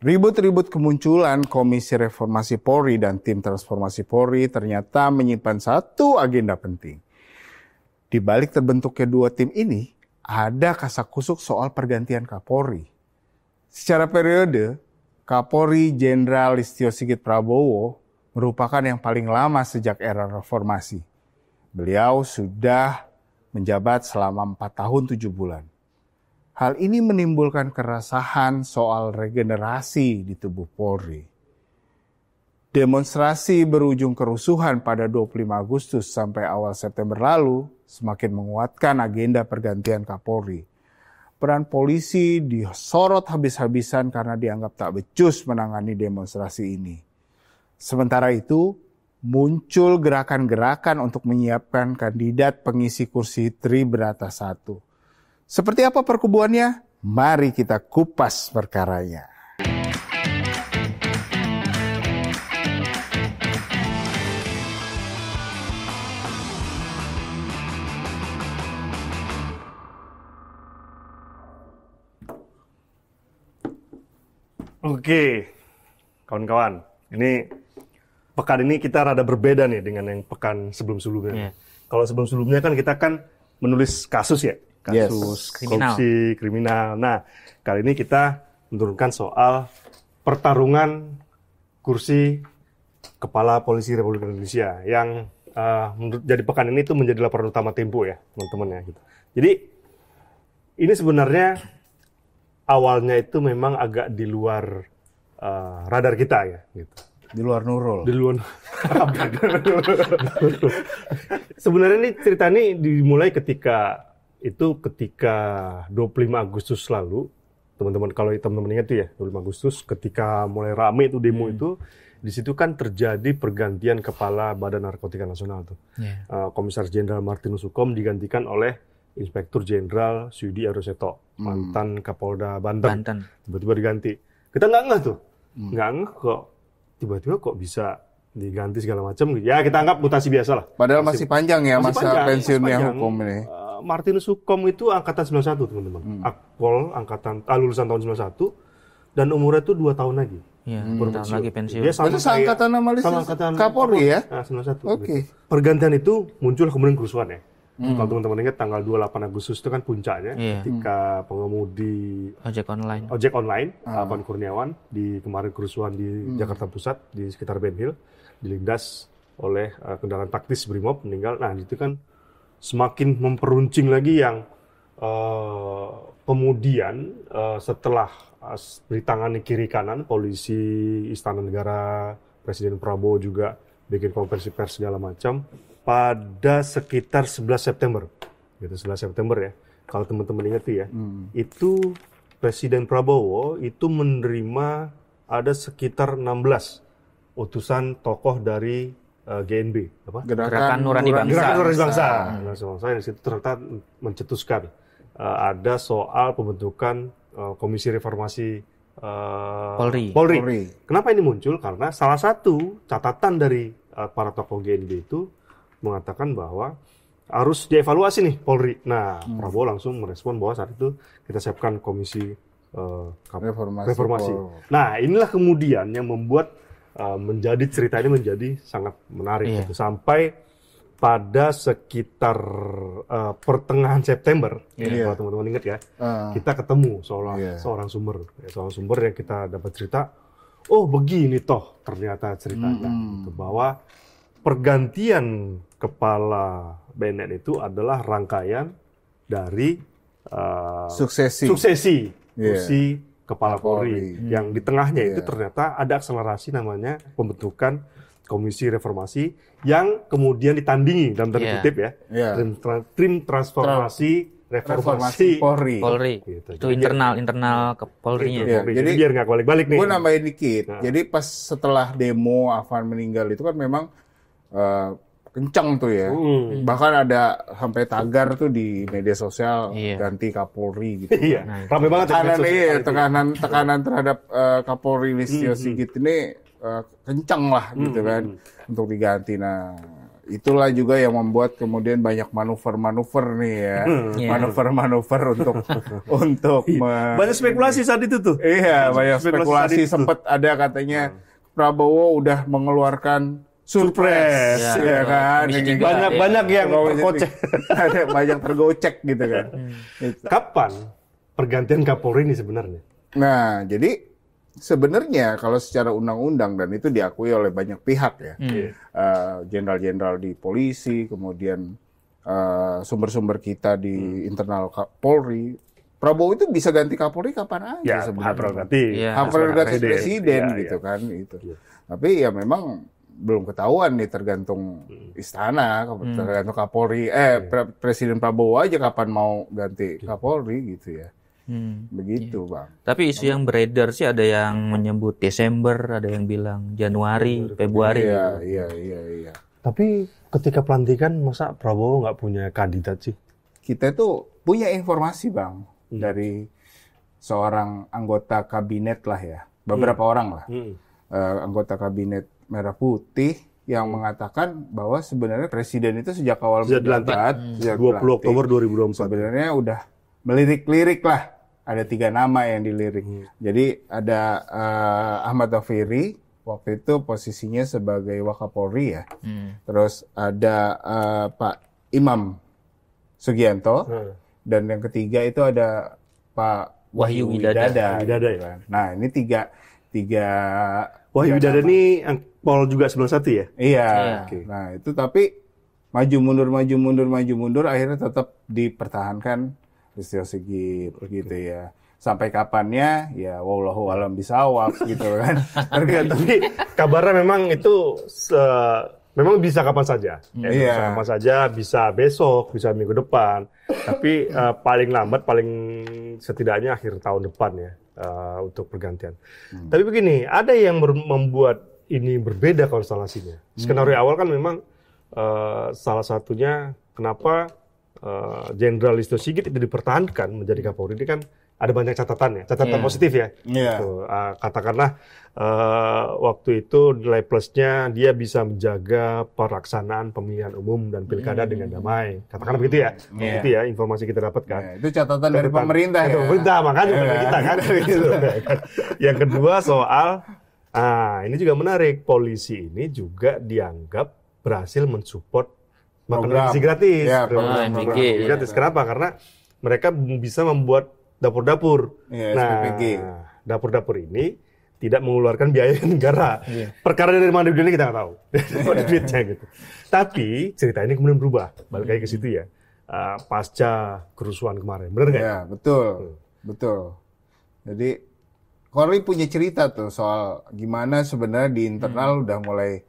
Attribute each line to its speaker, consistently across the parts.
Speaker 1: Ribut-ribut kemunculan Komisi Reformasi Polri dan Tim Transformasi Polri ternyata menyimpan satu agenda penting. Di balik terbentuknya dua tim ini, ada kasakusuk soal pergantian Kapolri. Secara periode, Kapolri Jenderal Listio Sigit Prabowo merupakan yang paling lama sejak era reformasi. Beliau sudah menjabat selama 4 tahun 7 bulan. Hal ini menimbulkan keresahan soal regenerasi di tubuh Polri. Demonstrasi berujung kerusuhan pada 25 Agustus sampai awal September lalu semakin menguatkan agenda pergantian Kapolri. Peran polisi disorot habis-habisan karena dianggap tak becus menangani demonstrasi ini. Sementara itu, muncul gerakan-gerakan untuk menyiapkan kandidat pengisi kursi Tribrata 1. Seperti apa perkubuannya? Mari kita kupas perkaranya.
Speaker 2: Oke, kawan-kawan. Ini pekan ini kita rada berbeda nih dengan yang pekan sebelum-sebelumnya. Kalau sebelum-sebelumnya kan kita menulis kasus ya. Kasus korupsi, kriminal. Nah, kali ini kita menurunkan soal pertarungan kursi Kepala Polisi Republik Indonesia yang jadi pekan ini itu menjadi laporan utama Tempo ya, teman-teman ya. Gitu. Jadi ini sebenarnya awalnya itu memang agak di luar radar kita ya. Gitu.
Speaker 1: Di luar Nurul.
Speaker 2: Di luar. Sebenarnya ini cerita ini dimulai ketika 25 Agustus lalu, teman-teman kalau teman-teman ingat ya, 25 Agustus ketika mulai rame itu demo itu, di situ kan terjadi pergantian kepala Badan Narkotika Nasional tuh. Komisaris Jenderal Martinus Hukom digantikan oleh Inspektur Jenderal Suyudi Aruseto, mantan Kapolda Banten. Tiba-tiba diganti. Kita nggak ngeh tuh, nggak ngeh kok tiba-tiba kok bisa diganti segala macam. Ya kita anggap mutasi biasa lah.
Speaker 1: Padahal masih panjang ya masa pensiunnya Hukom ini.
Speaker 2: Martinus Hukom itu angkatan 91 teman-teman. Akpol angkatan lulusan tahun 91 dan umurnya itu 2 tahun lagi.
Speaker 3: Iya, 2 tahun lagi pensiun.
Speaker 1: Dia sama angkatan sama Kapolri ya?
Speaker 2: 91.
Speaker 1: Oke.
Speaker 2: Gitu. Pergantian itu muncul kemudian kerusuhan ya. Kalau teman-teman ingat tanggal 28 Agustus itu kan puncaknya ketika pengemudi ojek online Afan Kurniawan di kemarin kerusuhan di Jakarta Pusat di sekitar Ben Hill dilindas oleh kendaraan taktis Brimob meninggal. Nah, itu kan semakin memperuncing lagi yang kemudian setelah ditangani kiri kanan polisi Istana Negara, Presiden Prabowo juga bikin konferensi pers segala macam pada sekitar 11 September. Gitu 11 September ya. Kalau teman-teman ingat ya, itu Presiden Prabowo itu menerima ada sekitar 16 utusan tokoh dari GNB,
Speaker 3: Gerakan Nurani Bangsa.
Speaker 2: Gerakan Nurani Bangsa. Yang di situ ternyata mencetuskan ada soal pembentukan Komisi Reformasi Polri. Kenapa ini muncul? Karena salah satu catatan dari para tokoh GNB itu mengatakan bahwa harus dievaluasi nih Polri. Nah, Prabowo langsung merespon bahwa saat itu kita siapkan Komisi Reformasi. Nah, inilah kemudian yang membuat menjadi cerita ini menjadi sangat menarik gitu. Sampai pada sekitar pertengahan September, kalau teman-teman ingat ya, kita ketemu seorang sumber yang kita dapat cerita, oh begini toh ternyata ceritanya, gitu, bahwa pergantian kepala BNN itu adalah rangkaian dari suksesi kursi Kepala Polri. Yang di tengahnya itu ternyata ada akselerasi namanya pembentukan Komisi Reformasi yang kemudian ditandingi dalam tanda kutip ya, Tim Transformasi Reformasi
Speaker 1: Polri.
Speaker 3: Gitu. Itu internal ke Polri-nya.
Speaker 2: Jadi biar nggak balik-balik nih.
Speaker 1: Gue nambahin dikit. Jadi pas setelah demo Afan meninggal itu kan memang kencang tuh ya. Bahkan ada sampai tagar tuh di media sosial ganti Kapolri gitu.
Speaker 2: Ramai banget
Speaker 1: tekanan terhadap Kapolri Listio Sigit ini kencang lah gitu kan untuk diganti. Nah, itulah juga yang membuat kemudian banyak manuver-manuver nih ya. Manuver-manuver untuk
Speaker 2: banyak spekulasi saat itu tuh.
Speaker 1: Iya, banyak spekulasi. Sempat ada katanya Prabowo udah mengeluarkan surprise, ya kan?
Speaker 2: Banyak yang tergocek.
Speaker 1: Ada banyak tergocek gitu kan.
Speaker 2: Kapan pergantian Kapolri ini sebenarnya?
Speaker 1: Nah, jadi sebenarnya kalau secara undang-undang dan itu diakui oleh banyak pihak ya, jenderal-jenderal di polisi, kemudian sumber-sumber kita di internal Polri, Prabowo itu bisa ganti Kapolri kapan aja sebenarnya. Hak prerogatif presiden gitu kan itu. Tapi ya memang belum ketahuan nih, tergantung istana, tergantung Kapolri, Presiden Prabowo aja kapan mau ganti Kapolri gitu ya. Begitu Bang.
Speaker 3: Tapi isu yang beredar sih ada yang menyebut Desember, ada yang bilang Januari, Februari.
Speaker 1: Iya.
Speaker 2: Tapi ketika pelantikan masa Prabowo nggak punya kandidat sih?
Speaker 1: Kita tuh punya informasi Bang dari seorang anggota kabinet lah ya, beberapa orang lah, anggota kabinet Merah Putih yang mengatakan bahwa sebenarnya presiden itu sejak awal
Speaker 2: dilantik 20 Oktober 2024
Speaker 1: sebenarnya udah melirik-lirik lah. Ada 3 nama yang dilirik. Jadi ada Ahmad Dhafiri, waktu itu posisinya sebagai Wakapolri ya. Terus ada Pak Imam Sugianto. Dan yang ketiga itu ada Pak Wahyu Widada.
Speaker 2: Ya.
Speaker 1: Nah ini tiga
Speaker 2: Wahyu Widada ini Pol juga 91 ya?
Speaker 1: Iya. Okay. Nah itu tapi maju mundur akhirnya tetap dipertahankan Listio Sigit gitu ya. Sampai kapannya ya wallahu alam bisawab gitu kan.
Speaker 2: Tapi kabarnya memang itu memang bisa kapan saja. Bisa kapan saja, bisa besok, bisa minggu depan. Tapi paling lambat setidaknya akhir tahun depan ya untuk pergantian. Tapi begini, ada yang membuat ini berbeda konstelasinya. Skenario awal kan memang salah satunya kenapa Jenderal Listio Sigit itu dipertahankan menjadi Kapolri ini kan ada banyak catatan positif ya. Katakanlah waktu itu nilai plusnya dia bisa menjaga pelaksanaan pemilihan umum dan pilkada dengan damai. Katakanlah begitu ya. Begitu ya informasi kita dapatkan.
Speaker 1: Itu catatan dari pemerintah ya.
Speaker 2: Pemerintah makanya dari kita kan. Yang kedua soal ini juga menarik, polisi ini juga dianggap berhasil mensupport makan gizi gratis. Gratis. Kenapa? Karena mereka bisa membuat dapur-dapur. Dapur-dapur ini tidak mengeluarkan biaya negara. Perkara dari mana duitnya kita nggak tahu. Dari duitnya gitu. Tapi cerita ini kemudian berubah. Balik lagi ke situ ya. Pasca kerusuhan kemarin. Benar nggak?
Speaker 1: Ya, betul. Jadi Korli punya cerita tuh soal gimana sebenarnya di internal udah mulai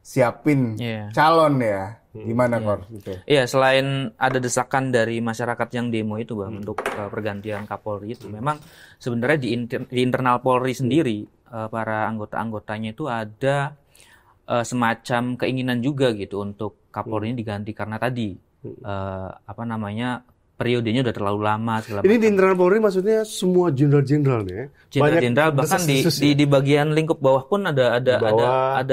Speaker 1: siapin calon ya. Gimana Kor?
Speaker 3: Iya, selain ada desakan dari masyarakat yang demo itu Bang untuk pergantian Kapolri itu, memang sebenarnya di internal Polri sendiri para anggota-anggotanya itu ada semacam keinginan juga gitu untuk Kapolri ini diganti karena tadi periodenya udah terlalu lama segala
Speaker 2: macam. Ini di internal Polri maksudnya semua jenderal-jenderal ya.
Speaker 3: Jenderal bahkan di bagian lingkup bawah pun ada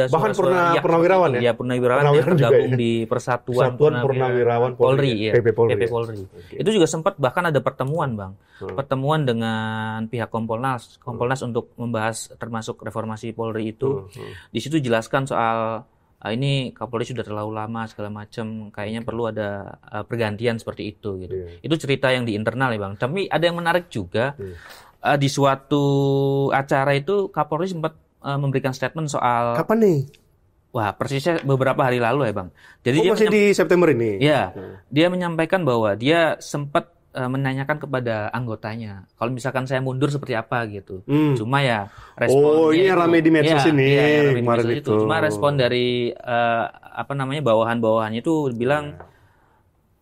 Speaker 2: bahkan purnawirawan ya.
Speaker 3: Ya, purnawirawan yang tergabung di Persatuan
Speaker 2: Purnawirawan Polri,
Speaker 3: PP Polri. Itu juga sempat bahkan ada pertemuan, Bang. Pertemuan dengan pihak Kompolnas untuk membahas termasuk reformasi Polri itu. Di situ jelaskan soal ini Kapolri sudah terlalu lama segala macam, kayaknya perlu ada pergantian seperti itu gitu. Itu cerita yang di internal ya Bang. Tapi ada yang menarik juga di suatu acara itu Kapolri sempat memberikan statement soal
Speaker 2: kapan nih?
Speaker 3: Wah, persisnya beberapa hari lalu ya Bang. Jadi dia
Speaker 2: masih di September ini.
Speaker 3: Ya, dia menyampaikan bahwa dia sempat menanyakan kepada anggotanya, kalau misalkan saya mundur seperti apa gitu. Cuma ya responnya
Speaker 2: ini rame di medsos ini.
Speaker 3: Kemarin itu. Cuma respon dari bawahan-bawahannya itu bilang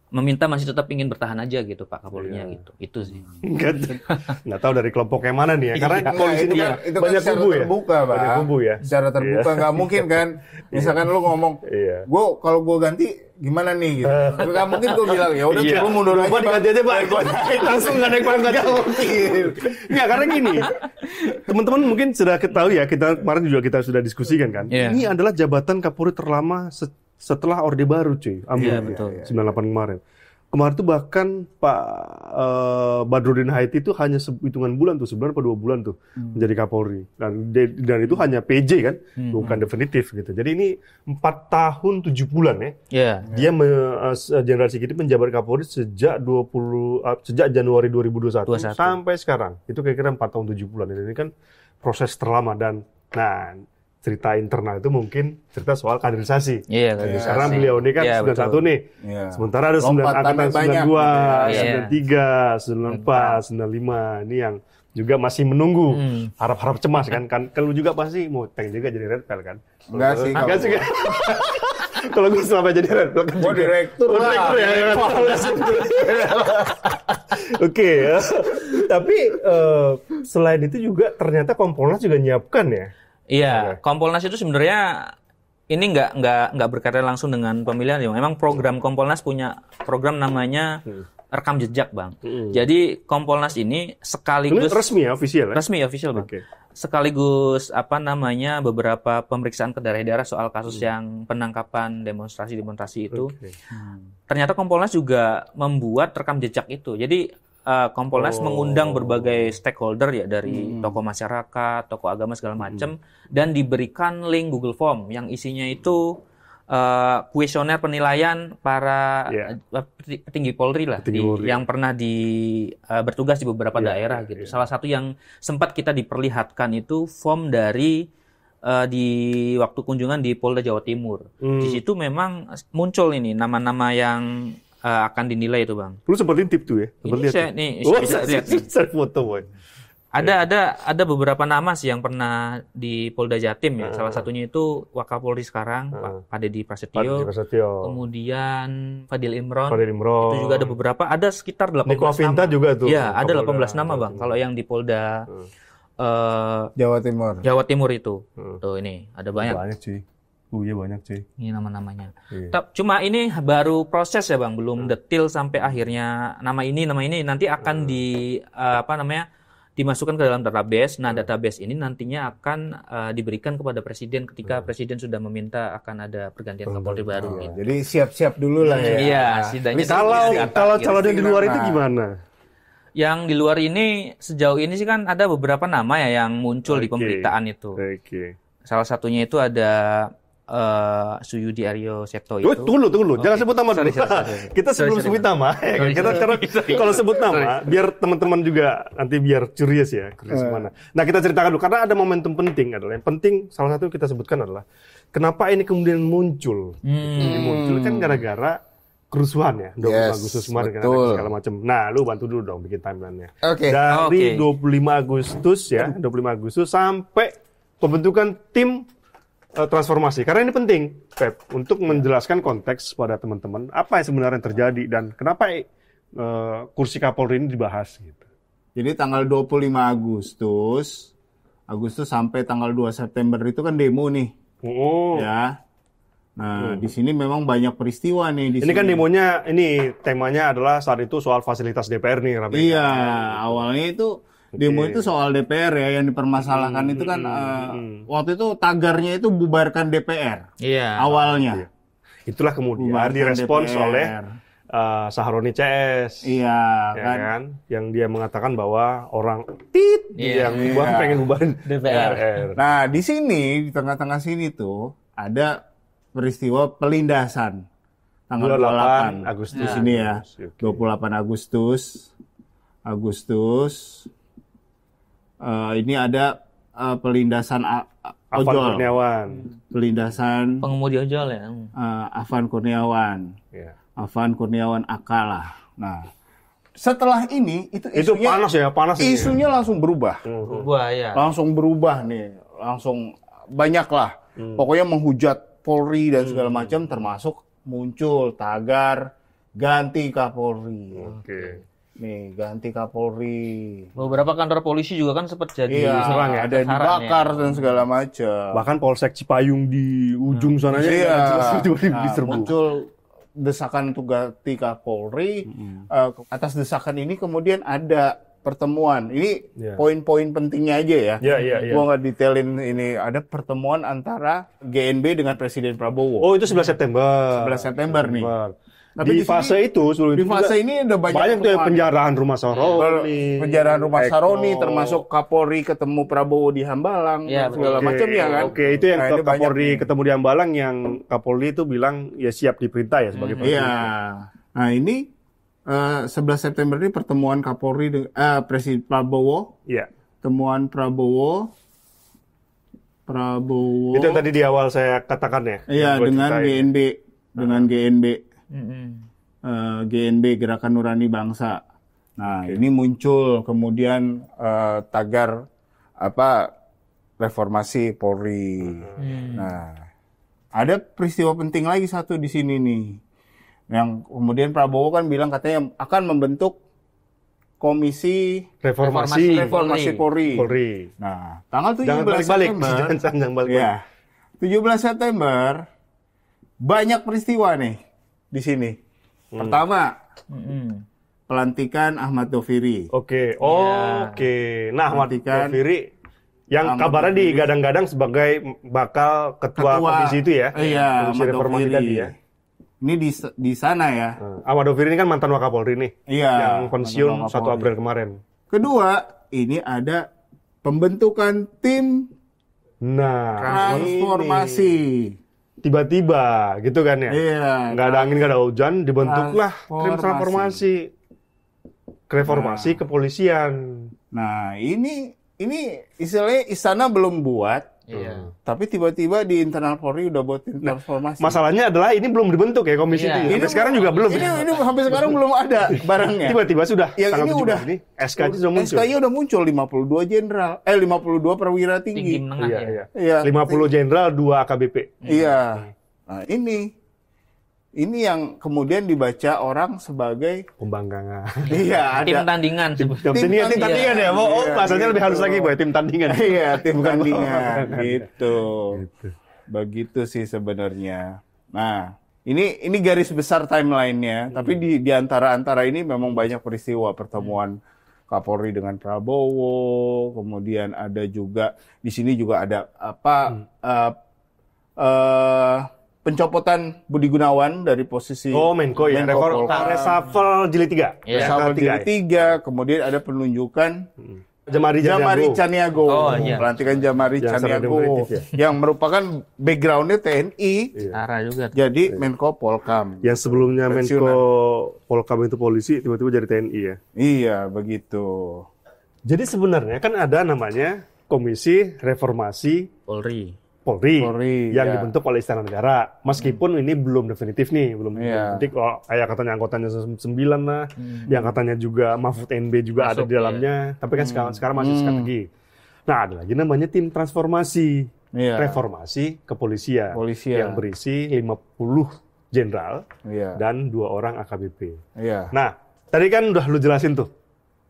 Speaker 3: meminta masih tetap ingin bertahan aja gitu Pak Kapolrinya gitu. Itu sih.
Speaker 2: Nggak tahu dari kelompok yang mana nih ya. Karena polisi itu banyak
Speaker 1: kan
Speaker 2: kubu ya.
Speaker 1: Banyak kubu ya. Secara terbuka nggak mungkin kan. Misalkan lu ngomong, kalau gue ganti gimana nih gitu. Nggak mungkin gue bilang ya udah gue mundur aja.
Speaker 2: Gue diganti aja Pak. Langsung nggak naik pangkat. Nggak mungkin. Nggak, karena gini. Teman-teman mungkin sudah ketahui ya. Kita kemarin juga kita sudah diskusikan kan. Ini adalah jabatan Kapolri terlama setelah Orde Baru cuy,
Speaker 3: Iya, betul.
Speaker 2: 98 kemarin. Kemarin tuh bahkan Pak Badrodin Haiti itu hanya hitungan bulan tuh, sebulan atau 2 bulan tuh menjadi Kapolri. Dan itu hanya PJ kan, bukan definitif gitu. Jadi ini 4 tahun 7 bulan ya.
Speaker 3: Iya.
Speaker 2: Dia Jenderal Sigit menjabat Kapolri sejak Januari 2021 sampai sekarang. Itu kira-kira 4 tahun 7 bulan. Dan ini kan proses terlama dan cerita internal itu mungkin cerita soal kaderisasi.
Speaker 3: Iya,
Speaker 2: Karena beliau ini kan 91 nih.
Speaker 1: Iya.
Speaker 2: Sementara ada 9 angkatan 92, 93, 94, 95. Ini yang juga masih menunggu. Harap-harap cemas kan. Kalau juga pasti mau pengen juga jadi Red Pel kan.
Speaker 1: Enggak sih.
Speaker 2: Enggak sih. Kalau gue selama jadi Red Pel kan.
Speaker 1: Direktur ya.
Speaker 2: Oke ya. Tapi selain itu juga ternyata Kompolnas juga nyiapkan ya.
Speaker 3: Iya, Kompolnas itu sebenarnya ini nggak berkaitan langsung dengan pemilihan ya. Memang program Kompolnas punya program namanya rekam jejak, Bang. Jadi Kompolnas ini sekaligus
Speaker 2: ini resmi ya, official ya?
Speaker 3: Resmi official, Bang.
Speaker 2: Okay.
Speaker 3: Sekaligus beberapa pemeriksaan ke daerah-daerah soal kasus yang penangkapan demonstrasi itu. Ternyata Kompolnas juga membuat rekam jejak itu. Jadi Kompolnas mengundang berbagai stakeholder ya dari tokoh masyarakat, tokoh agama segala macam dan diberikan link Google Form yang isinya itu kuesioner penilaian para petinggi Polri lah yang pernah bertugas di beberapa daerah gitu. Salah satu yang sempat kita diperlihatkan itu form dari di waktu kunjungan di Polda Jawa Timur. Di situ memang muncul ini nama-nama yang akan dinilai itu, Bang.
Speaker 2: Lu sempat intip tuh ya?
Speaker 3: Bisa lihat nih.
Speaker 2: Saya foto, boy.
Speaker 3: Ada beberapa nama sih yang pernah di Polda Jatim ya. Salah satunya itu Wakapolri sekarang, Pak Dedi Prasetyo. Kemudian Fadil Imron. Itu juga ada beberapa. Ada sekitar 18
Speaker 2: Niko Afinta
Speaker 3: nama.
Speaker 2: juga tuh.
Speaker 3: Iya, ada 18 nama, Bang. Kalau yang di Polda Jawa Timur itu. Tuh ini, ada banyak.
Speaker 2: Banyak sih. Iya banyak sih.
Speaker 3: Ini nama-namanya. Cuma ini baru proses ya, Bang, belum detail sampai akhirnya nama ini nanti akan dimasukkan ke dalam database. Nah, database ini nantinya akan diberikan kepada presiden ketika presiden sudah meminta akan ada pergantian Kapolri baru. Gitu.
Speaker 1: Jadi siap-siap dulu lah ya.
Speaker 3: Iya, setidaknya.
Speaker 2: Kalau calon yang di luar itu gimana?
Speaker 3: Yang di luar ini sejauh ini sih kan ada beberapa nama ya yang muncul di pemberitaan itu. Salah satunya itu ada Suyudi Aryo Septo itu.
Speaker 2: Tunggu. Jangan sebut nama dulu. Kita sebelum sebut nama, kalau sebut nama, biar teman-teman juga nanti biar curious mana. Nah, kita ceritakan dulu karena ada momentum penting adalah yang penting salah satu kita sebutkan adalah kenapa ini kemudian muncul. Ini muncul kan gara-gara kerusuhan ya, 25 Agustus kemarin kan ada segala macam. Nah, lu bantu dulu dong bikin timeline-nya. Dari 25 Agustus sampai pembentukan tim transformasi. Karena ini penting, Pep, untuk menjelaskan konteks pada teman-teman apa yang sebenarnya terjadi dan kenapa kursi Kapolri ini dibahas gitu.
Speaker 1: Jadi tanggal 25 Agustus sampai tanggal 2 September itu kan demo nih. Ya. Nah, di sini memang banyak peristiwa nih di
Speaker 2: sini. Ini kan demonya temanya adalah saat itu soal fasilitas DPR nih, Rame.
Speaker 1: Iya, awalnya itu demo itu soal DPR ya, yang dipermasalahkan itu kan waktu itu tagarnya itu bubarkan DPR.
Speaker 3: Iya.
Speaker 1: Awalnya.
Speaker 2: Itulah kemudian direspons oleh Sahroni CS.
Speaker 1: Iya,
Speaker 2: kan? Yang dia mengatakan bahwa orang yang pengen bubarin DPR.
Speaker 1: Nah, di sini di tengah-tengah sini tuh ada peristiwa pelindasan tanggal 28
Speaker 2: Agustus.
Speaker 1: Di sini ya. 28 Agustus. Ini ada pelindasan ojol. Pelindasan
Speaker 3: pengemudi ojol ya.
Speaker 1: Afan Kurniawan. Afan Kurniawan Akalah. Nah, setelah ini itu
Speaker 2: panas
Speaker 1: isunya langsung berubah. Langsung berubah nih. Langsung banyak lah. Pokoknya menghujat Polri dan segala macam, termasuk muncul tagar ganti Kapolri. Nih, ganti Kapolri.
Speaker 3: Beberapa kantor polisi juga kan sempat jadi
Speaker 1: serang ya, ada dibakar dan segala macam.
Speaker 2: Bahkan Polsek Cipayung di ujung sananya diserbu.
Speaker 1: Muncul desakan untuk ganti Kapolri. Atas desakan ini kemudian ada pertemuan. Ini poin-poin pentingnya aja ya.
Speaker 2: Iya.
Speaker 1: Gua nggak detailin ini. Ada pertemuan antara GNB dengan Presiden Prabowo.
Speaker 2: Oh, itu 11 September.
Speaker 1: 11 September nih.
Speaker 2: Tapi di fase itu sebelum
Speaker 1: di fase ini udah banyak
Speaker 2: tuh penjarahan rumah Saroni.
Speaker 1: Penjarahan rumah Saroni termasuk Kapolri ketemu Prabowo di Hambalang segala macam ya kan.
Speaker 2: Oke, itu yang Kapolri ketemu di Hambalang yang Kapolri itu bilang ya siap diperintah ya sebagai presiden.
Speaker 1: Iya. Nah, ini 11 September ini pertemuan Kapolri Presiden Prabowo.
Speaker 2: Iya.
Speaker 1: Temuan Prabowo.
Speaker 2: Itu yang tadi di awal saya katakan ya.
Speaker 1: Iya, dengan GNB. GNB Gerakan Nurani Bangsa. Nah, ini muncul kemudian tagar reformasi Polri. Nah, ada peristiwa penting lagi satu di sini nih. Yang kemudian Prabowo kan bilang katanya akan membentuk komisi reformasi Polri. Nah, tanggal 17 September.
Speaker 2: Jangan balik.
Speaker 1: Ya. 17 September banyak peristiwa nih di sini. Pertama, pelantikan Ahmad Doviri.
Speaker 2: Oke. Nah, Ahmad Doviri yang kabarnya digadang-gadang sebagai bakal ketua komisi itu ya.
Speaker 1: Iya,
Speaker 2: komisi reformasi tadi ya.
Speaker 1: Ini di sana ya.
Speaker 2: Ahmad Doviri ini kan mantan Wakapolri nih.
Speaker 1: Iya.
Speaker 2: Yang pensiun 1 April kemarin.
Speaker 1: Kedua, ini ada pembentukan tim transformasi.
Speaker 2: Tiba-tiba gitu kan ya.
Speaker 1: Iya.
Speaker 2: Nggak ada angin, nggak ada hujan, dibentuklah tim transformasi. Reformasi kepolisian.
Speaker 1: Nah, ini istilahnya istana belum buat.
Speaker 3: Iya.
Speaker 1: Tapi tiba-tiba di internal Polri udah buat tim transformasi.
Speaker 2: Masalahnya adalah ini belum dibentuk ya komisi itu. Sampai sekarang juga belum.
Speaker 1: Ini sampai sekarang belum ada barangnya.
Speaker 2: Tiba-tiba sudah.
Speaker 1: Yang ini udah
Speaker 2: SK-nya sudah muncul.
Speaker 1: SK-nya udah muncul 52 jenderal, 52 perwira tinggi.
Speaker 3: Tinggi menengah
Speaker 1: Iya.
Speaker 2: 50 jenderal, 2 AKBP.
Speaker 1: Iya. Nah, ini yang kemudian dibaca orang sebagai
Speaker 2: pembangkangan.
Speaker 1: Iya, ada
Speaker 3: tim tandingan.
Speaker 2: Tim tandingan ya. Bahasanya lebih halus lagi, Boy. Tim tandingan.
Speaker 1: Iya, tim tandingan gitu. Begitu sih sebenarnya. Nah, ini garis besar timeline-nya, tapi di antara ini memang banyak peristiwa pertemuan Kapolri dengan Prabowo, kemudian ada juga di sini juga ada pencopotan Budi Gunawan dari posisi
Speaker 2: Menko ya. Reshuffle jilid 3.
Speaker 1: Reshuffle jilid 3, kemudian ada penunjukan Jamari Caniago. Pelantikan Jamari Caniago yang merupakan background-nya TNI.
Speaker 3: Tara juga.
Speaker 1: Jadi Menko Polkam.
Speaker 2: Yang sebelumnya Menko Polkam itu polisi, tiba-tiba jadi TNI ya.
Speaker 1: Iya, begitu.
Speaker 2: Jadi sebenarnya kan ada namanya Komisi Reformasi Polri yang dibentuk oleh Istana Negara. Meskipun ini belum definitif nih, belum definitif. Kayak katanya anggotanya 9 lah, yang katanya juga Mahfud NB juga ada di dalamnya. Tapi kan sekarang masih strategi. Nah, ada lagi namanya tim transformasi, reformasi kepolisian yang berisi 50 jenderal dan 2 orang AKBP. Nah, tadi kan udah lu jelasin tuh.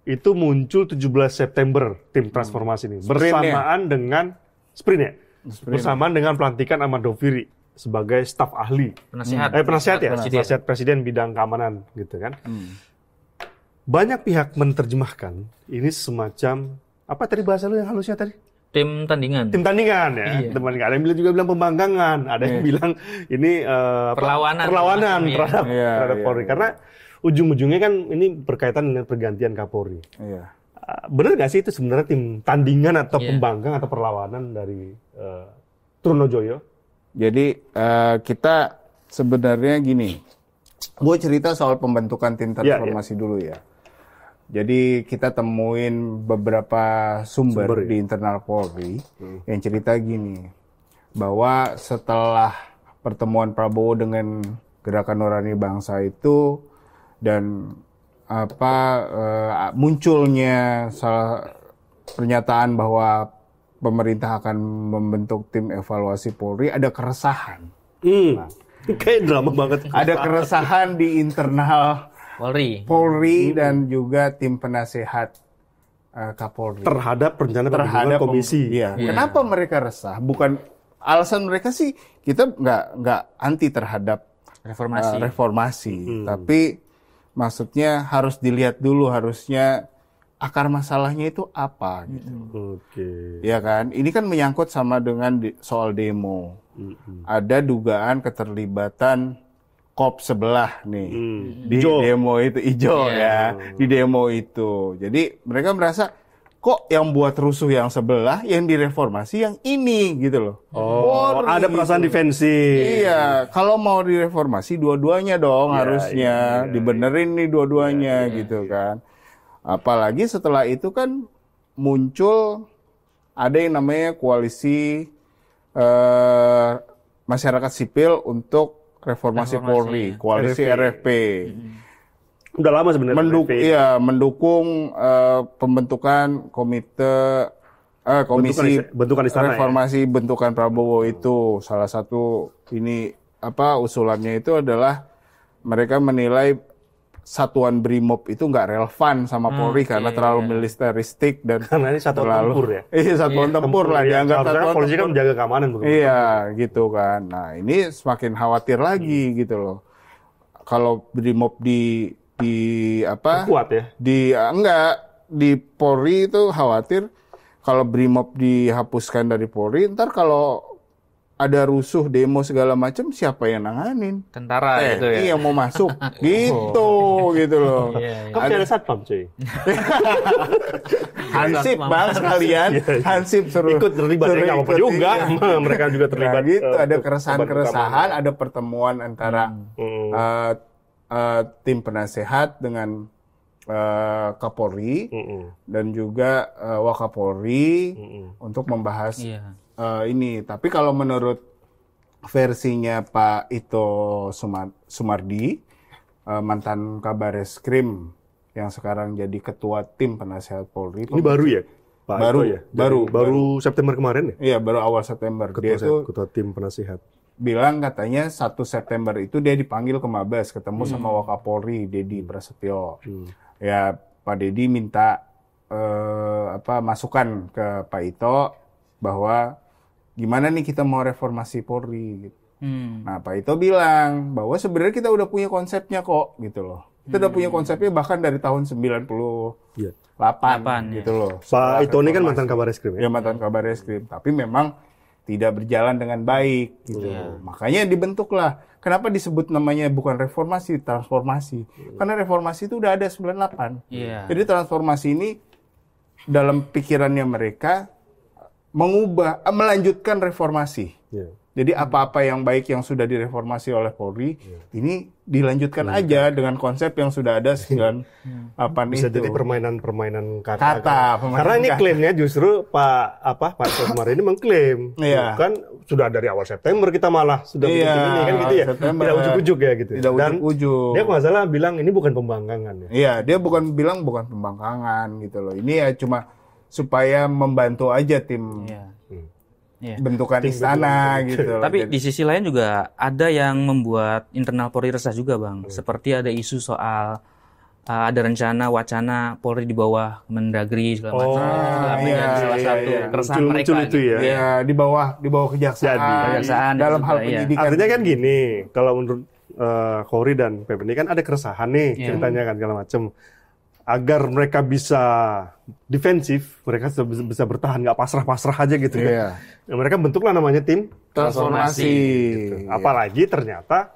Speaker 2: Itu muncul 17 September tim transformasi ini bersamaan dengan sprint ya. Bersamaan dengan pelantikan Ahmad Doviri sebagai staf ahli penasihat presiden bidang keamanan gitu kan. Banyak pihak menerjemahkan ini semacam apa tadi bahasa lu yang halusnya tadi?
Speaker 3: Tim tandingan ya.
Speaker 2: Iya. Ada yang juga bilang pembangkangan, ada yang bilang ini perlawanan terhadap Polri karena ujung-ujungnya kan ini berkaitan dengan pergantian Kapolri. Benar nggak sih itu sebenarnya tim tandingan atau pembangkang atau perlawanan dari Trunojoyo?
Speaker 1: Jadi kita sebenarnya gini, gue cerita soal pembentukan tim transformasi dulu ya. Jadi kita temuin beberapa sumber di internal Polri yang cerita gini, bahwa setelah pertemuan Prabowo dengan Gerakan Nurani Bangsa itu dan munculnya pernyataan bahwa pemerintah akan membentuk tim evaluasi Polri, ada keresahan.
Speaker 2: Kayak drama banget.
Speaker 1: Ada keresahan di internal Polri dan juga tim penasehat Kapolri
Speaker 2: terhadap rencana pembentukan komisi.
Speaker 1: Kenapa mereka resah? Bukan alasan mereka sih kita nggak anti terhadap reformasi, tapi maksudnya harus dilihat dulu, harusnya akar masalahnya itu apa gitu.
Speaker 2: Oke.
Speaker 1: Ya kan? Ini kan menyangkut sama dengan soal demo. Ada dugaan keterlibatan kop sebelah nih di demo itu ijo ya, di demo itu. Jadi mereka merasa kok yang buat rusuh yang sebelah, yang direformasi yang ini gitu loh.
Speaker 2: Ada perasaan defensif.
Speaker 1: Iya, kalau mau direformasi dua-duanya dong harusnya dibenerin nih dua-duanya gitu kan. Apalagi setelah itu kan muncul ada yang namanya koalisi masyarakat sipil untuk reformasi Polri, koalisi RFP.
Speaker 2: Udah lama sebenarnya.
Speaker 1: Mendukung pembentukan komisi
Speaker 2: bentukan istana
Speaker 1: reformasi bentukan Prabowo itu. Salah satu usulannya itu adalah mereka menilai satuan BRIMOB itu nggak relevan sama Polri karena terlalu militeristik dan
Speaker 2: karena ini satuan tempur ya.
Speaker 1: Iya, satuan tempur lah dianggap satuan
Speaker 2: polisi kan menjaga keamanan begitu.
Speaker 1: Iya, gitu kan. Nah, ini semakin khawatir lagi gitu loh. Kalau BRIMOB
Speaker 2: kuat ya?
Speaker 1: Di Polri itu khawatir kalau BRIMOB dihapuskan dari Polri, ntar kalau ada rusuh, demo segala macam, siapa yang nanganin?
Speaker 3: Tentara gitu ya?
Speaker 1: Iya, mau masuk. gitu loh.
Speaker 2: Kan ada satpam, cuy.
Speaker 1: Hansip, Bang, sekalian. Hansip suruh
Speaker 2: ikut terlibat, nggak apa-apa juga. Mereka juga terlibat.
Speaker 1: Nah, gitu, ada keresahan-keresahan, ada pertemuan antara tim penasehat dengan Kapolri dan juga Wakapolri untuk membahas ini. Tapi kalau menurut versinya Pak Ito Sumardi, mantan Kabareskrim yang sekarang jadi ketua tim penasehat Polri.
Speaker 2: Ini baru ya, Pak
Speaker 1: baru,
Speaker 2: Ito ya?
Speaker 1: baru
Speaker 2: September kemarin ya?
Speaker 1: Iya, baru awal September.
Speaker 2: Ketua tim penasehat.
Speaker 1: Bilang katanya 1 September itu dia dipanggil ke Mabes, ketemu sama Wakapolri Dedi Prasetyo. Ya, Pak Dedi minta masukan ke Pak Ito bahwa gimana nih kita mau reformasi Polri gitu. Nah, Pak Ito bilang bahwa sebenarnya kita udah punya konsepnya kok gitu loh. Kita udah punya konsepnya bahkan dari tahun 98 gitu loh.
Speaker 2: Pak Ito ini kan mantan Kabareskrim ya?
Speaker 1: Ya, mantan Kabareskrim, tapi memang tidak berjalan dengan baik gitu. Makanya dibentuklah. Kenapa disebut namanya bukan reformasi, transformasi? Karena reformasi itu udah ada 98. Jadi transformasi ini dalam pikirannya mereka melanjutkan reformasi. Jadi apa-apa yang baik yang sudah direformasi oleh Polri, ini dilanjutkan aja dengan konsep yang sudah ada 98
Speaker 2: Bisa
Speaker 1: itu.
Speaker 2: jadi permainan kata. Karena ini klaimnya justru Pak Sosmar ini mengklaim, kan sudah dari awal September kita malah sudah bikin ini kan gitu ya. Tidak ujuk-ujuk ya gitu.
Speaker 1: Tidak ujuk-ujuk.
Speaker 2: Dia nggak salah bilang ini bukan pembangkangan ya.
Speaker 1: Iya, dia bukan pembangkangan gitu loh. Ini ya cuma supaya membantu aja tim bentukan istana gitu.
Speaker 3: Tapi di sisi lain juga ada yang membuat internal Polri resah juga, Bang. Seperti ada isu soal ada rencana wacana Polri di bawah Mendagri segala macam. Salah satu keresahan mereka.
Speaker 2: Itu ya.
Speaker 1: Di bawah kejaksaan dalam hal penyidikan.
Speaker 2: Artinya kan gini, kalau menurut Khoury dan Pep ini kan ada keresahan nih ceritanya kan segala macam. Agar mereka bisa defensif, mereka bisa bertahan, nggak pasrah-pasrah aja gitu ya. Nah, mereka bentuklah namanya tim
Speaker 1: transformasi.
Speaker 2: Gitu. Apalagi ternyata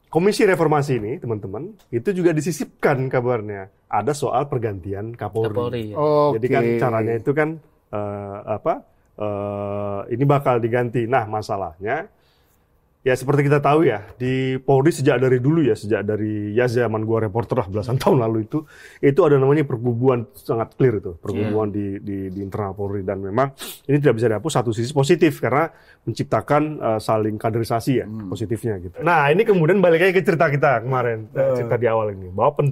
Speaker 2: komisi reformasi ini, teman-teman, itu juga disisipkan kabarnya. Ada soal pergantian Kapolri. Jadi kan caranya itu kan ini bakal diganti. Nah, masalahnya ya seperti kita tahu ya, di Polri sejak dari dulu ya, sejak dari zaman gua reporter lah belasan tahun lalu itu ada namanya pergubuan sangat clear itu, pergubuan di internal Polri, dan memang ini tidak bisa dihapus. Satu sisi positif karena menciptakan saling kaderisasi ya, positifnya gitu. Nah, ini kemudian balik lagi ke cerita kita kemarin, cerita di awal ini bahwa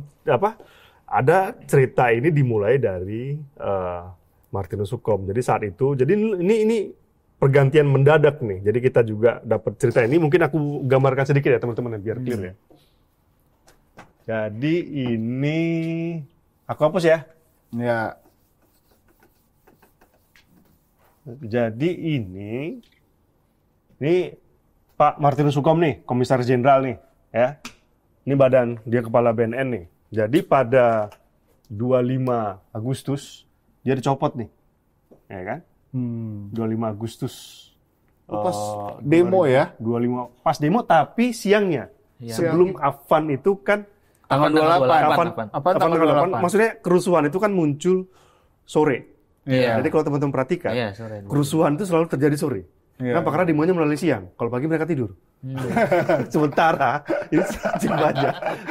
Speaker 2: ada cerita ini dimulai dari Martinus Hukom. Jadi saat itu, jadi ini pergantian mendadak nih. Jadi kita juga dapat cerita ini. Mungkin aku gambarkan sedikit ya teman-teman biar clear ya. Jadi ini aku hapus ya.
Speaker 1: Ya.
Speaker 2: Jadi ini Pak Martinus Hukom nih, Komisaris Jenderal nih, ya. Ini badan dia kepala BNN nih. Jadi pada 25 Agustus dia dicopot nih. Ya kan? 25 Agustus.
Speaker 1: Pas demo ya?
Speaker 2: 25 pas demo tapi siangnya.
Speaker 3: Iya.
Speaker 2: Sebelum Afan itu kan
Speaker 1: Tanggal 28.
Speaker 2: Afan tanggal 28. Maksudnya kerusuhan itu kan muncul sore.
Speaker 3: Iya.
Speaker 2: Jadi kalau teman-teman perhatikan,
Speaker 3: Iya, sore.
Speaker 2: kerusuhan itu selalu terjadi sore.
Speaker 1: Iya.
Speaker 2: Kenapa? Karena demonya melalui siang. Kalau pagi mereka tidur. Sementara ini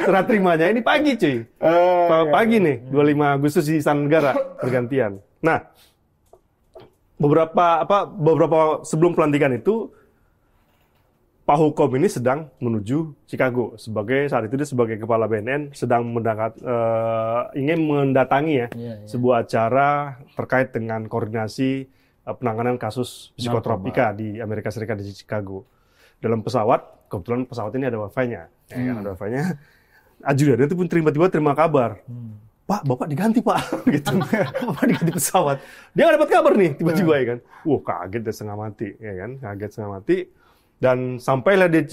Speaker 2: serah terimanya ini pagi cuy. Pagi nih, 25 Agustus di Istana Negara bergantian. Nah, beberapa sebelum pelantikan itu Pak Hukom ini sedang menuju Chicago saat itu dia sebagai kepala BNN sedang ingin mendatangi sebuah acara terkait dengan koordinasi penanganan kasus psikotropika di Amerika Serikat di Chicago. Dalam pesawat, kebetulan pesawat ini ada wifi-nya, ada wifi-nya. Ajudannya itu pun tiba-tiba terima kabar. Pak, Bapak diganti Pak, gitu. Bapak diganti pesawat. Dia nggak dapat kabar nih, tiba-tiba ya kan. Wah, kaget deh setengah mati, ya kan. Kaget setengah mati. Dan sampailah dia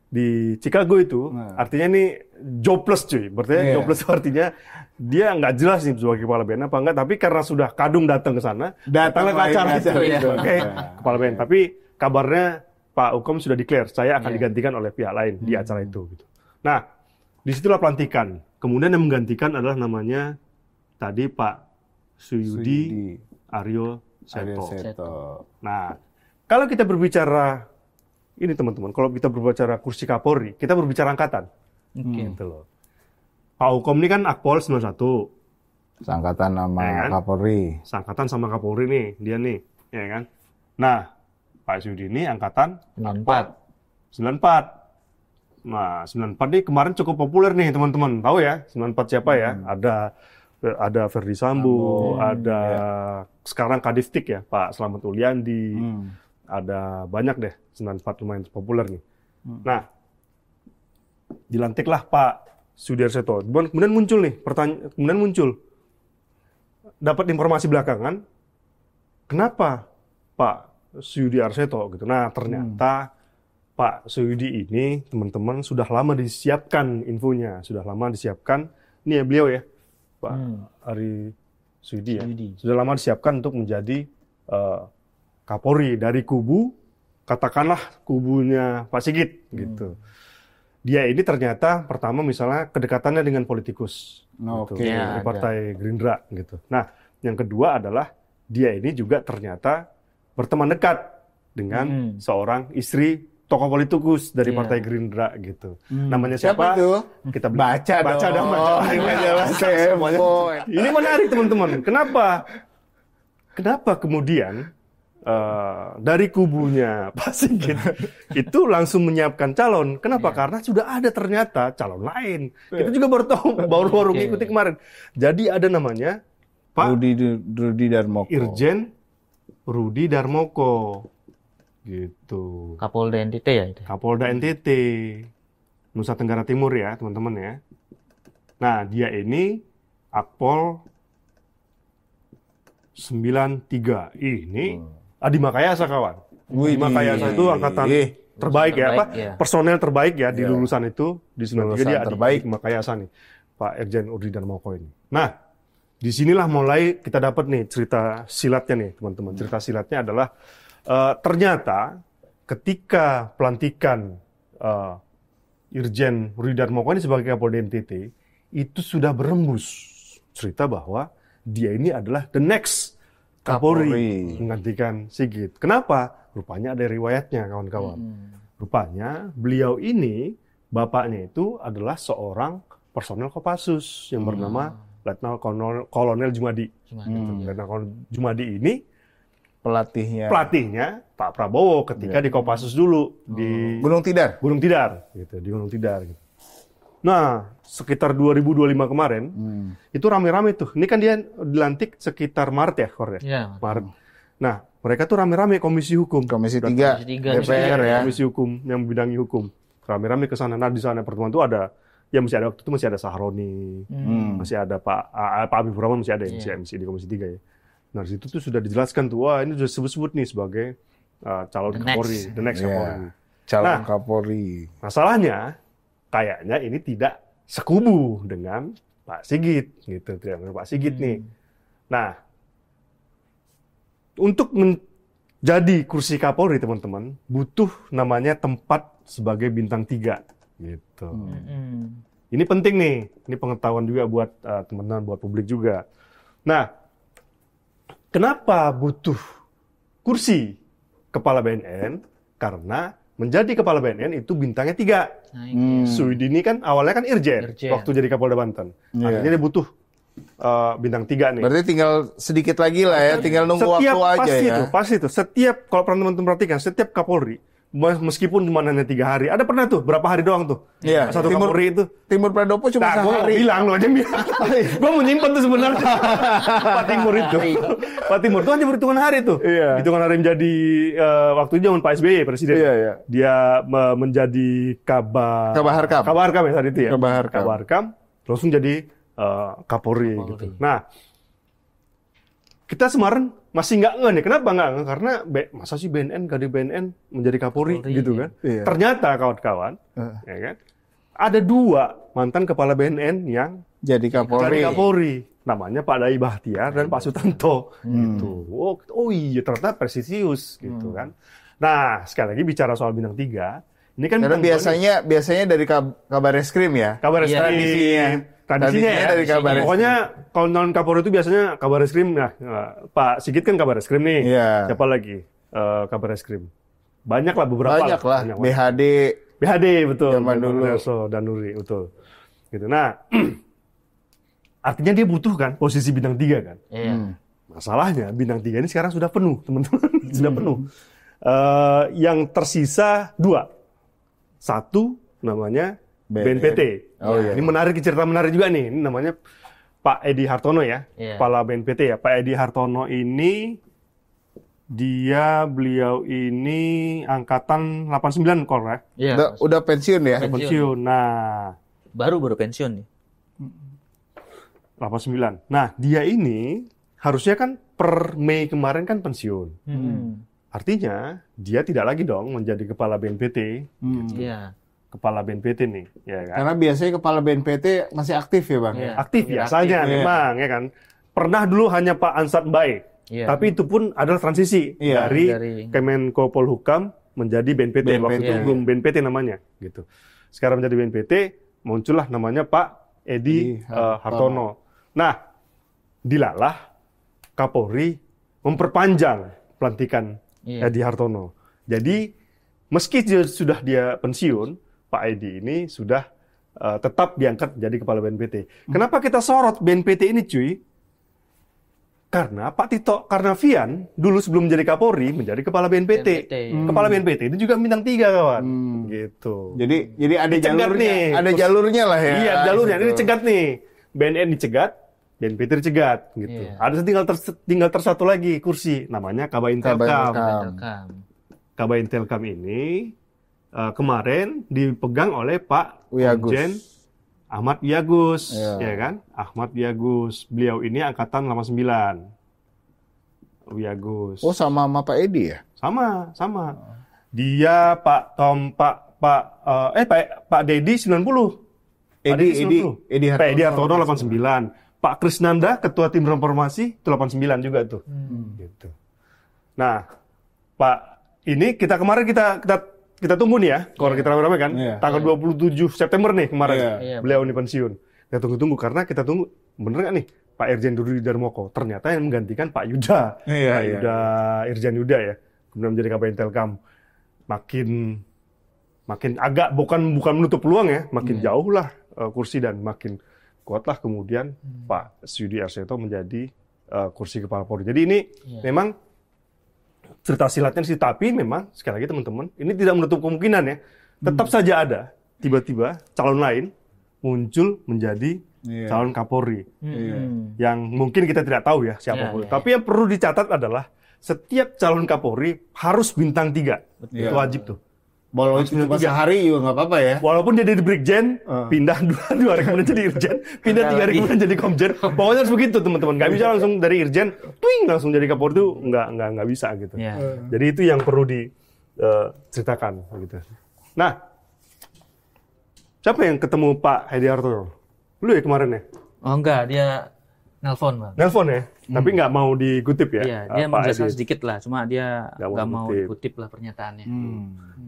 Speaker 2: di Chicago itu, artinya ini jobless cuy. Berarti jobless artinya dia nggak jelas nih sebagai kepala BNN apa enggak. Tapi karena sudah kadung datang ke sana, datanglah ke acara itu. Oke, kepala BNN. Tapi kabarnya Pak Hukom sudah declare, saya akan digantikan oleh pihak lain di acara itu. Gitu. Nah, disitulah pelantikan. Kemudian yang menggantikan adalah namanya tadi Pak Suyudi Aryo Seto. Nah, kalau kita berbicara ini teman-teman, kalau kita berbicara kursi Kapolri, kita berbicara angkatan. Gitu loh. Pak Hukom ini kan Akpol 91.
Speaker 1: Seangkatan sama Kapolri.
Speaker 2: Seangkatan sama Kapolri nih, dia nih, ya kan. Nah, Pak Suyudi ini angkatan 94. Nah, 94 ini kemarin cukup populer nih teman-teman. Tahu ya, 94 siapa ya? Ada Ferdi Sambo, ada sekarang Kadiftik ya, Pak Slamet Uliandi. Ada banyak deh, 94 lumayan populer nih. Nah, dilantiklah Pak Suyudi Arseto. Kemudian muncul nih, dapat informasi belakangan, kenapa Pak Suyudi Arseto gitu. Nah, ternyata Pak Suyudi ini, teman-teman, sudah lama disiapkan infonya, sudah lama disiapkan. Ini ya beliau ya, Pak Ari Suyudi ya, sudah lama disiapkan untuk menjadi Kapolri dari kubu, katakanlah kubunya Pak Sigit gitu. Dia ini ternyata pertama misalnya kedekatannya dengan politikus, gitu, dari Partai Gerindra gitu. Nah, yang kedua adalah dia ini juga ternyata berteman dekat dengan seorang istri tokoh politikus dari Partai Gerindra gitu. Namanya siapa?
Speaker 1: Itu?
Speaker 2: Kita
Speaker 1: baca dong.
Speaker 2: Ini menarik teman-teman. Kenapa kemudian dari kubunya Pak Sigit itu langsung menyiapkan calon? Kenapa? Karena sudah ada ternyata calon lain. Kita juga baru mengikuti kemarin. Jadi ada namanya Pak
Speaker 1: Rudi Darmoko.
Speaker 2: Irjen Rudi Darmoko. Gitu.
Speaker 3: Kapolda NTT ya itu?
Speaker 2: Kapolda NTT. Nusa Tenggara Timur ya, teman-teman ya. Nah, dia ini Akpol 93. Ini Adi Makayasa kawan. Adi Makayasa itu angkatan terbaik ya, personel terbaik ya di lulusan itu di 93 dia terbaik Makayasa nih. Pak Irjen Rudi Darmoko ini. Nah, disinilah mulai kita dapat nih cerita silatnya nih, teman-teman. Cerita silatnya adalah ternyata ketika pelantikan Irjen Rudi Darmoko ini sebagai Kapolda NTT, itu sudah berembus cerita bahwa dia ini adalah the next Kapolri menggantikan Sigit. Kenapa? Rupanya ada riwayatnya kawan-kawan. Rupanya beliau ini, bapaknya itu adalah seorang personel Kopassus yang bernama Letnan Kolonel Jumadi. Letnan Kolonel Jumadi ini pelatihnya Pak Prabowo ketika di Kopassus dulu di
Speaker 1: Gunung Tidar
Speaker 2: gitu, di Gunung Tidar gitu. Nah, sekitar 2025 kemarin itu rame-rame tuh. Ini kan dia dilantik sekitar Maret ya, Maret. Nah, mereka tuh rame-rame Komisi
Speaker 1: 3 DPR ya.
Speaker 2: Komisi Hukum yang membidangi hukum. Rame-rame ke sana. Nah, di sana pertemuan tuh ada waktu itu masih ada Sahroni, masih ada Pak Habibur Rahman, masih ada MC di Komisi 3 ya. Nah, di situ tuh sudah dijelaskan tuh, wah ini sudah sebut-sebut nih sebagai calon Kapolri, the next Kapolri.
Speaker 1: Calon Kapolri.
Speaker 2: Masalahnya, kayaknya ini tidak sekubu dengan Pak Sigit, gitu, tidak menerima Pak Sigit nih. Nah, untuk menjadi kursi Kapolri teman-teman, butuh namanya tempat sebagai bintang 3, gitu. Ini penting nih, ini pengetahuan juga buat teman-teman, buat publik juga. Nah, kenapa butuh kursi kepala BNN? Karena menjadi kepala BNN itu bintangnya 3. Suidi ini kan awalnya kan Irjen waktu jadi Kapolda Banten. Akhirnya dia butuh bintang 3 nih.
Speaker 1: Berarti tinggal sedikit lagi lah ya, tinggal nunggu waktu aja ya.
Speaker 2: Pasti itu. Setiap, kalau pernah teman-teman perhatikan, setiap Kapolri, meskipun cuma hanya 3 hari, ada pernah tuh, berapa hari doang tuh.
Speaker 1: Iya.
Speaker 2: Satu Kapolri itu.
Speaker 1: Timur Pradopo cuma sehari.
Speaker 2: Gue bilang, lo aja bilang. Gue mau nyimpen tuh sebenarnya. Pak Timur itu. Pak Timur itu hanya berhitungan hari tuh.
Speaker 1: Iya.
Speaker 2: Hitungan hari menjadi, waktu itu zaman Pak SBY, Presiden.
Speaker 1: Iya.
Speaker 2: Dia menjadi
Speaker 1: Kabaharkam.
Speaker 2: Kabaharkam ya saat itu ya.
Speaker 1: Kabaharkam.
Speaker 2: Langsung jadi Kapolri gitu. Nah, kita Semarang masih nggak ngeh nih. Kenapa nggak ngeh? Karena masa sih BNN, gak di BNN menjadi Kapolri gitu kan.
Speaker 1: Iya.
Speaker 2: Ternyata kawan-kawan, ya kan, ada 2 mantan kepala BNN yang
Speaker 1: jadi Kapolri.
Speaker 2: Namanya Pak Dai Bahtiar dan Pak Sutanto. Gitu. Oh iya, ternyata presisius gitu kan. Nah, sekali lagi bicara soal bintang 3, ini kan
Speaker 1: karena biasanya dari kabar reskrim ya.
Speaker 2: Kabar reskrim. Tradisinya ya.
Speaker 1: Dari kabar
Speaker 2: pokoknya kalau non Kapolri itu biasanya kabar reskrim. Nah, Pak Sigit kan kabar reskrim nih.
Speaker 1: Iya.
Speaker 2: Siapa lagi kabar reskrim? Banyak lah, beberapa.
Speaker 1: Banyak lah.
Speaker 2: BHD betul.
Speaker 1: Zaman dulu.
Speaker 2: Dan Nuri betul. Gitu. Nah, artinya dia butuh kan posisi bintang 3 kan.
Speaker 3: Iya.
Speaker 2: Masalahnya bintang 3 ini sekarang sudah penuh, teman-teman. Sudah penuh. Yang tersisa 2. 1 namanya BNPT.
Speaker 1: Oh, iya.
Speaker 2: Ini menarik, cerita menarik juga nih. Ini namanya Pak Edi Hartono ya, kepala BNPT ya. Pak Edi Hartono ini beliau ini angkatan 89 kok ya.
Speaker 3: Iya.
Speaker 1: Udah pensiun ya?
Speaker 2: Pensiun. Nah,
Speaker 3: baru pensiun nih.
Speaker 2: 89. Nah, dia ini harusnya kan per Mei kemarin kan pensiun. Artinya dia tidak lagi dong menjadi kepala BNPT.
Speaker 3: Iya.
Speaker 2: Kepala BNPT nih, ya kan?
Speaker 1: Karena biasanya kepala BNPT masih aktif ya, Bang?
Speaker 3: Iya.
Speaker 2: Aktif biasanya memang, ya kan? Pernah dulu hanya Pak Ansat Mbae, tapi itu pun adalah transisi dari Kemenko Polhukam menjadi BNPT. Waktu itu belum BNPT namanya, gitu. Sekarang menjadi BNPT, muncullah namanya Pak Edi Hartono. Nah, dilalah Kapolri memperpanjang pelantikan Edi Hartono. Jadi, meski sudah dia pensiun, Pak Edi ini sudah tetap diangkat jadi kepala BNPT. Kenapa kita sorot BNPT ini, cuy? Karena Pak Tito Karnavian dulu sebelum menjadi Kapolri menjadi kepala BNPT. Kepala BNPT itu juga bintang 3, kawan. Gitu.
Speaker 1: Jadi ada jalurnya
Speaker 2: nih.
Speaker 1: Ada jalurnya lah ya.
Speaker 2: Iya, jalurnya. Ini dicegat nih. BNN dicegat, BNPT dicegat gitu. Ada tinggal tersatu lagi kursi namanya Kabaintelkam. Kabaintelkam ini kemarin dipegang oleh Pak Komjen Ahmad Wiyagus, ya kan? Ahmad Wiyagus. Beliau ini angkatan 89. Wiyagus.
Speaker 1: Oh, sama Pak Edi ya?
Speaker 2: Sama. Dia Pak Dedi 90. Edi Hartono 89. Pak Krisnanda, Ketua Tim Reformasi, itu 89 juga tuh. Gitu. Nah, Pak ini kemarin kita tunggu nih ya, kalau kita rame-rame kan, tanggal 27 September nih kemarin, beliau ini pensiun. Kita tunggu karena kita tunggu, bener nggak nih Pak Irjen Dudi Darmoko, ternyata yang menggantikan Pak Yuda, Irjen Yuda ya, kemudian menjadi Kabaintelkam. Makin agak bukan menutup peluang ya, makin jauh lah kursi dan makin kuatlah kemudian Pak Sudi Arseto menjadi kursi kepala Polri. Jadi ini memang cerita silatnya sih, tapi memang sekali lagi teman-teman, ini tidak menutup kemungkinan ya. Tetap saja ada tiba-tiba calon lain muncul menjadi calon Kapolri. Yang mungkin kita tidak tahu ya siapa. Tapi yang perlu dicatat adalah setiap calon Kapolri harus bintang 3. Itu wajib tuh.
Speaker 1: Walaupun cuma sehari juga nggak apa-apa ya.
Speaker 2: Walaupun dia dari Brigjen, pindah 2 hari kemudian jadi Irjen, pindah 3 hari kemudian jadi Komjen. Pokoknya harus begitu teman-teman. Nggak bisa langsung dari Irjen, langsung jadi Kapolri itu nggak bisa gitu. Jadi itu yang perlu diceritakan gitu. Nah, siapa yang ketemu Pak Edi Hartono? Lu ya kemarin ya?
Speaker 3: Oh enggak, dia nelpon Bang.
Speaker 2: Nelpon ya, tapi nggak mau dikutip ya.
Speaker 3: Iya, dia
Speaker 2: Pak
Speaker 3: menjelaskan
Speaker 2: Edi.
Speaker 3: sedikit lah, cuma dia nggak mau
Speaker 2: dikutip.
Speaker 3: dikutip lah pernyataannya.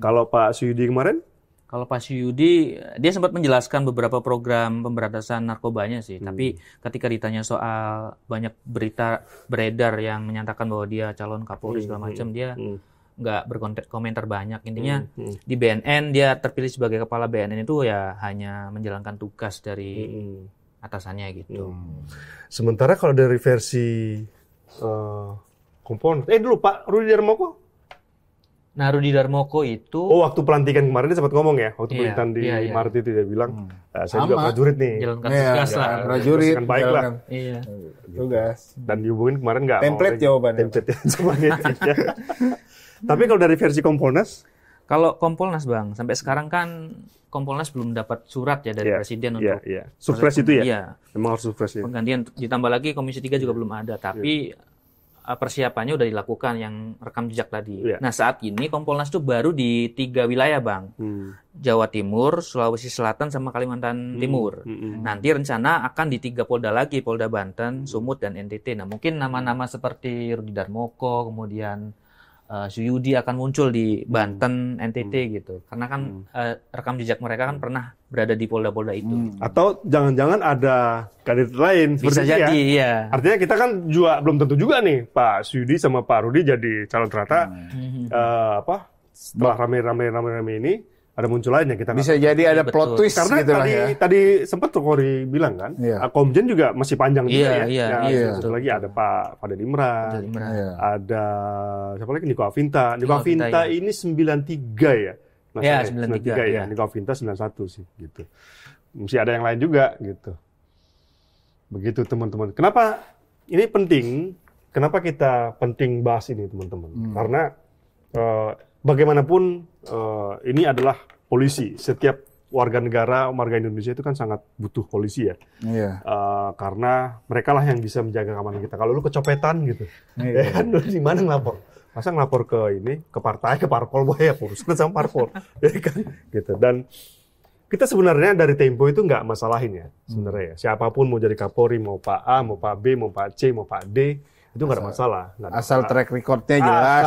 Speaker 2: Kalau Pak Suyudi kemarin?
Speaker 3: Kalau Pak Suyudi, dia sempat menjelaskan beberapa program pemberantasan narkobanya sih. Tapi ketika ditanya soal banyak berita beredar yang menyatakan bahwa dia calon Kapolri segala macam, dia nggak berkomentar banyak. Intinya di BNN dia terpilih sebagai kepala BNN itu ya hanya menjalankan tugas dari atasannya gitu.
Speaker 2: Sementara kalau dari versi komponen, dulu Pak Rudi Darmoko?
Speaker 3: Nah, Rudi Darmoko itu
Speaker 2: Waktu pelantikan kemarin dia sempat ngomong ya, waktu
Speaker 3: Iya,
Speaker 2: pemerintahan di
Speaker 3: iya.
Speaker 2: Maret itu dia bilang, saya
Speaker 1: Sama.
Speaker 2: juga prajurit nih.
Speaker 3: menjalankan
Speaker 1: Iya,
Speaker 3: tugas lah.
Speaker 1: prajurit,
Speaker 2: Kan baik lah.
Speaker 1: menjalankan
Speaker 3: Iya.
Speaker 1: tugas.
Speaker 2: Dan dihubungin kemarin nggak
Speaker 1: Template
Speaker 2: mau
Speaker 1: jawabannya.
Speaker 2: template ya, cuma gitu ya. Tapi kalau dari versi Kompolnas,
Speaker 3: Kalau Kompolnas Bang, sampai sekarang kan Kompolnas belum dapat surat ya dari
Speaker 2: Iya,
Speaker 3: Presiden
Speaker 2: iya,
Speaker 3: untuk
Speaker 2: iya. Surprise itu ya?
Speaker 3: Iya,
Speaker 2: Memang harus surprise ya.
Speaker 3: penggantian. Ditambah lagi Komisi 3 juga belum ada, tapi persiapannya udah dilakukan yang rekam jejak tadi.
Speaker 2: Iya.
Speaker 3: Nah, saat ini Kompolnas itu baru di 3 wilayah, Bang. Jawa Timur, Sulawesi Selatan, sama Kalimantan Timur. Nanti rencana akan di 3 Polda lagi, Polda Banten, Sumut, dan NTT. Nah, mungkin nama-nama seperti Rudi Darmoko, kemudian Suyudi akan muncul di Banten, NTT gitu. Karena kan rekam jejak mereka kan pernah berada di polda-polda itu.
Speaker 2: Atau jangan-jangan ada kandidat lain
Speaker 3: Bisa
Speaker 2: seperti itu
Speaker 3: jadi,
Speaker 2: ya.
Speaker 3: iya.
Speaker 2: Artinya kita kan juga belum tentu juga nih Pak Suyudi sama Pak Rudi jadi calon ternyata setelah rame-rame ini ada muncul lain yang kita nggak
Speaker 1: Bisa jadi ada
Speaker 3: Betul.
Speaker 1: plot twist
Speaker 2: karena
Speaker 1: gitu lah ya.
Speaker 2: tadi sempat tuh Kori bilang kan,
Speaker 1: Iya.
Speaker 2: Komjen juga masih panjang juga ya.
Speaker 3: Iya,
Speaker 2: Nah,
Speaker 3: iya,
Speaker 2: satu lagi ada Pak Fadil Imran,
Speaker 3: Fadil Imran.
Speaker 1: Iya.
Speaker 2: ada siapa lagi Niko Avinta. Niko Avinta
Speaker 3: iya.
Speaker 2: ini 93 ya.
Speaker 3: Iya,
Speaker 2: Mas,
Speaker 3: 93
Speaker 2: ya.
Speaker 3: iya.
Speaker 2: Niko Avinta 91 sih gitu. Mesti ada yang lain juga gitu. Begitu teman-teman. Kenapa ini penting? Kenapa kita penting bahas ini teman-teman? Karena bagaimanapun ini adalah polisi. Setiap warga negara, warga Indonesia itu kan sangat butuh polisi ya.
Speaker 1: Iya.
Speaker 2: Karena mereka lah yang bisa menjaga keamanan kita. Kalau lu kecopetan gitu,
Speaker 1: Iya.
Speaker 2: ya kan lu di mana ngelapor? Masa ngelapor ke ini, ke partai, ke parpol, ya urusan sama parpol, ya kan? Gitu. Dan kita sebenarnya dari Tempo itu nggak masalahin ya, sebenarnya ya. Siapapun mau jadi Kapolri, mau Pak A, mau Pak B, mau Pak C, mau Pak D, itu nggak ada masalah. Nggak ada
Speaker 1: Asal
Speaker 2: masalah.
Speaker 1: track recordnya jelas.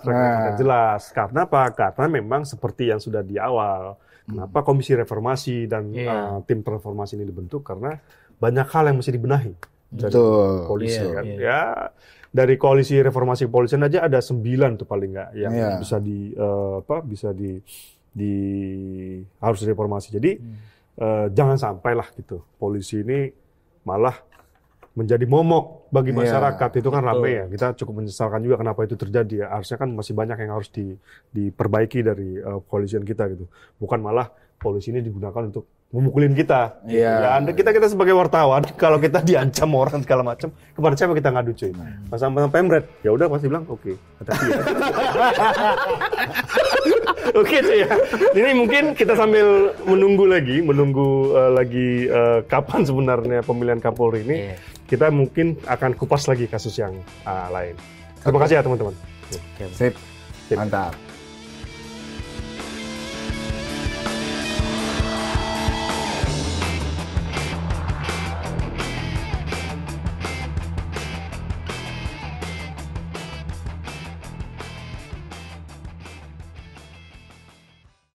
Speaker 2: Track recordnya jelas. Karena apa? Karena memang seperti yang sudah di awal. Kenapa Komisi Reformasi dan tim transformasi ini dibentuk? Karena banyak hal yang mesti dibenahi dari
Speaker 1: Betul.
Speaker 2: polisi
Speaker 3: Iya,
Speaker 2: kan.
Speaker 3: iya.
Speaker 2: Ya dari koalisi reformasi kepolisian aja ada 9 tuh paling nggak yang
Speaker 1: Iya.
Speaker 2: bisa harus direformasi. Jadi jangan sampailah gitu polisi ini malah menjadi momok bagi
Speaker 1: Iya,
Speaker 2: masyarakat. Itu kan ramai ya. Kita cukup menyesalkan juga kenapa itu terjadi ya. Harusnya kan masih banyak yang harus diperbaiki dari kepolisian kita gitu. Bukan malah polisi ini digunakan untuk memukulin kita.
Speaker 1: Iya.
Speaker 2: Ya, kita sebagai wartawan kalau kita diancam orang segala macam, kepada siapa kita ngadu cuy? Sama Pemret. Ya udah pasti bilang oke. Hati-hati ya. Oke cuy ya. Ini mungkin kita sambil menunggu lagi kapan sebenarnya pemilihan Kapolri ini.
Speaker 3: Iya.
Speaker 2: Kita mungkin akan kupas lagi kasus yang lain. Terima kasih ya teman-teman.
Speaker 1: Sip. Mantap.